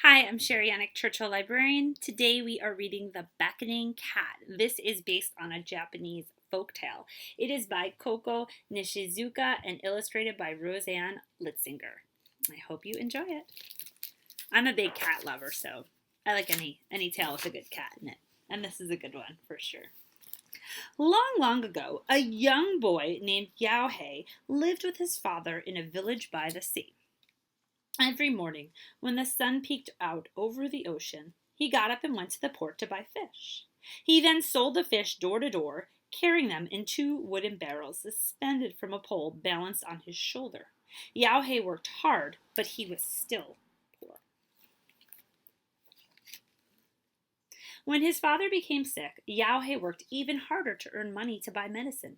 Hi, I'm Cherie, Yanek, Churchill, Librarian. Today we are reading The Beckoning Cat. This is based on a Japanese folktale. It is by Koko, Nishizuka, and illustrated by Rosanne, Litzinger. I hope you enjoy it. I'm a big cat lover, so I like any tale with a good cat in it. And this is a good one, for sure. Long, long ago, a young boy named Yanek lived with his father in a village by the sea. Every morning, when the sun peeked out over the ocean, he got up and went to the port to buy fish. He then sold the fish door to door, carrying them in two wooden barrels suspended from a pole balanced on his shoulder. Yanek worked hard, but he was still poor. When his father became sick, Yanek worked even harder to earn money to buy medicine.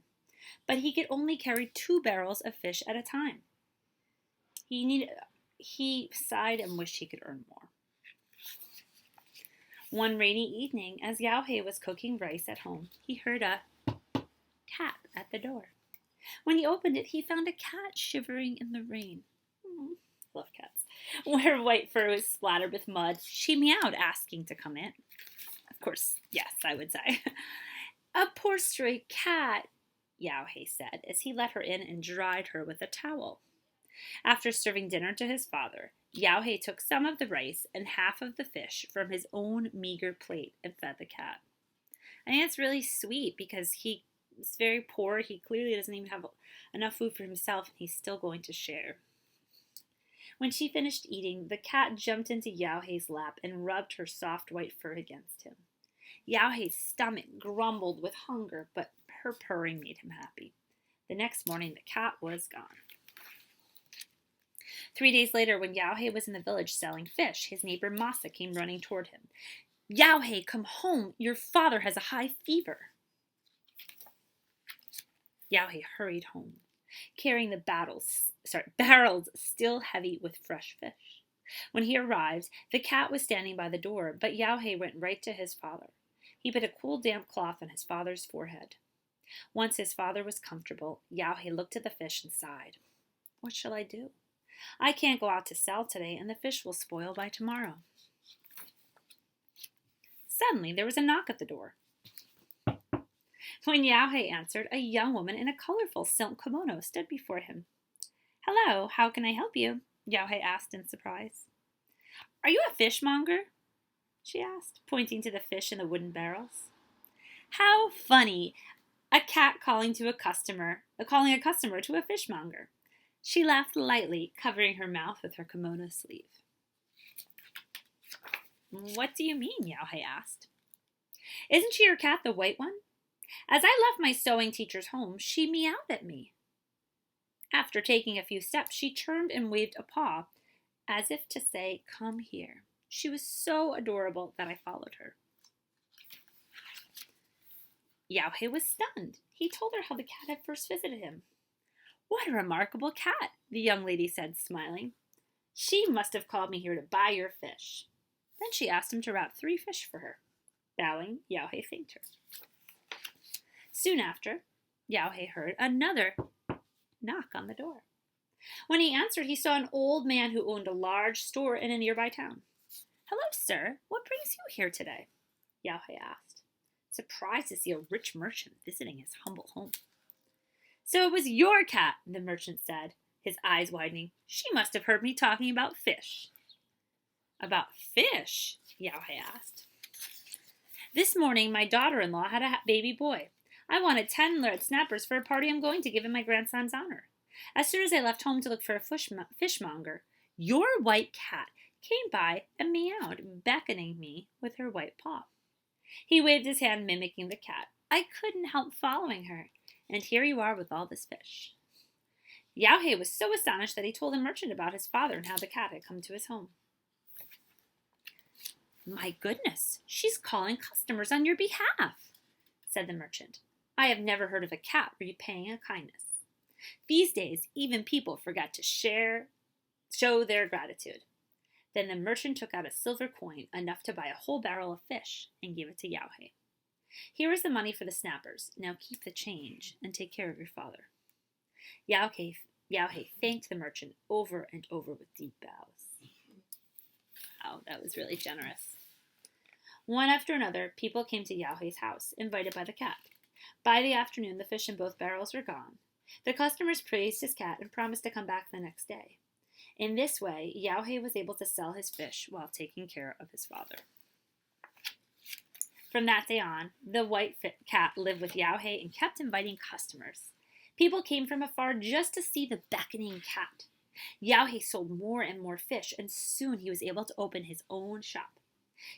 But he could only carry 2 barrels of fish at a time. He sighed and wished he could earn more. One rainy evening, as Yanek was cooking rice at home, he heard a tap at the door. When he opened it, he found a cat shivering in the rain. Love cats. Her white fur was splattered with mud. She meowed, asking to come in. Of course, yes, I would say. A poor stray cat, Yanek said, as he let her in and dried her with a towel. After serving dinner to his father, Yanek took some of the rice and half of the fish from his own meager plate and fed the cat. I think it's really sweet because he is very poor. He clearly doesn't even have enough food for himself, and he's still going to share. When she finished eating, the cat jumped into Yanek's lap and rubbed her soft white fur against him. Yanek's stomach grumbled with hunger, but her purring made him happy. The next morning, the cat was gone. 3 days later, when Yanek was in the village selling fish, his neighbor Masa came running toward him. "Yanek, come home! Your father has a high fever." Yanek hurried home, carrying the barrels still heavy with fresh fish. When he arrived, the cat was standing by the door, but Yanek went right to his father. He put a cool, damp cloth on his father's forehead. Once his father was comfortable, Yanek looked at the fish and sighed. "What shall I do? I can't go out to sell today, and the fish will spoil by tomorrow." Suddenly, there was a knock at the door. When Yanek answered, a young woman in a colorful silk kimono stood before him. "Hello, how can I help you?" Yanek asked in surprise. "Are you a fishmonger?" she asked, pointing to the fish in the wooden barrels. How funny! A cat calling a customer to a fishmonger. She laughed lightly, covering her mouth with her kimono sleeve. "What do you mean?" Yanek asked. "Isn't she your cat, the white one? As I left my sewing teacher's home, she meowed at me." After taking a few steps, she turned and waved a paw, as if to say, "Come here." She was so adorable that I followed her. Yanek was stunned. He told her how the cat had first visited him. "What a remarkable cat," the young lady said, smiling. "She must have called me here to buy your fish." Then she asked him to wrap 3 fish for her. Bowing, Yanek thanked her. Soon after, Yanek heard another knock on the door. When he answered, he saw an old man who owned a large store in a nearby town. "Hello, sir. What brings you here today?" Yanek asked, surprised to see a rich merchant visiting his humble home. "So it was your cat," the merchant said, his eyes widening. "She must have heard me talking about fish." "About fish?" Yanek asked. "This morning, my daughter-in-law had a baby boy. I wanted 10 red snappers for a party I'm going to give in my grandson's honor. As soon as I left home to look for a fishmonger, your white cat came by and meowed, beckoning me with her white paw." He waved his hand, mimicking the cat. "I couldn't help following her, and here you are with all this fish." Yanek was so astonished that he told the merchant about his father and how the cat had come to his home. "My goodness, she's calling customers on your behalf," said the merchant. "I have never heard of a cat repaying a kindness. These days, even people forget to show their gratitude." Then the merchant took out a silver coin, enough to buy a whole barrel of fish, and gave it to Yanek. "Here is the money for the snappers. Now keep the change and take care of your father." Yanek thanked the merchant over and over with deep bows. Wow, that was really generous. One after another, people came to Yaohei's house, invited by the cat. By the afternoon, the fish in both barrels were gone. The customers praised his cat and promised to come back the next day. In this way, Yaohei was able to sell his fish while taking care of his father. From that day on, the white cat lived with Yaohei and kept inviting customers. People came from afar just to see the beckoning cat. Yaohei sold more and more fish, and soon he was able to open his own shop.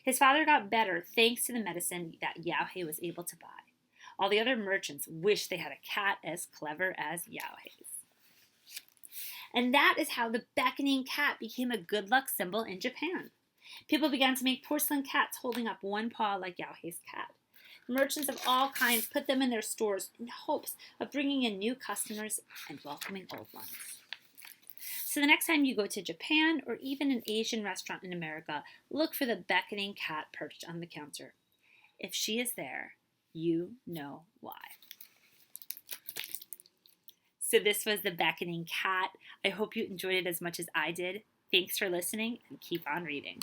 His father got better thanks to the medicine that Yaohei was able to buy. All the other merchants wished they had a cat as clever as Yaohei's. And that is how the beckoning cat became a good luck symbol in Japan. People began to make porcelain cats holding up one paw like Yaohei's cat. Merchants of all kinds put them in their stores in hopes of bringing in new customers and welcoming old ones. So the next time you go to Japan or even an Asian restaurant in America, look for the beckoning cat perched on the counter. If she is there, you know why. So this was the beckoning cat. I hope you enjoyed it as much as I did. Thanks for listening and keep on reading.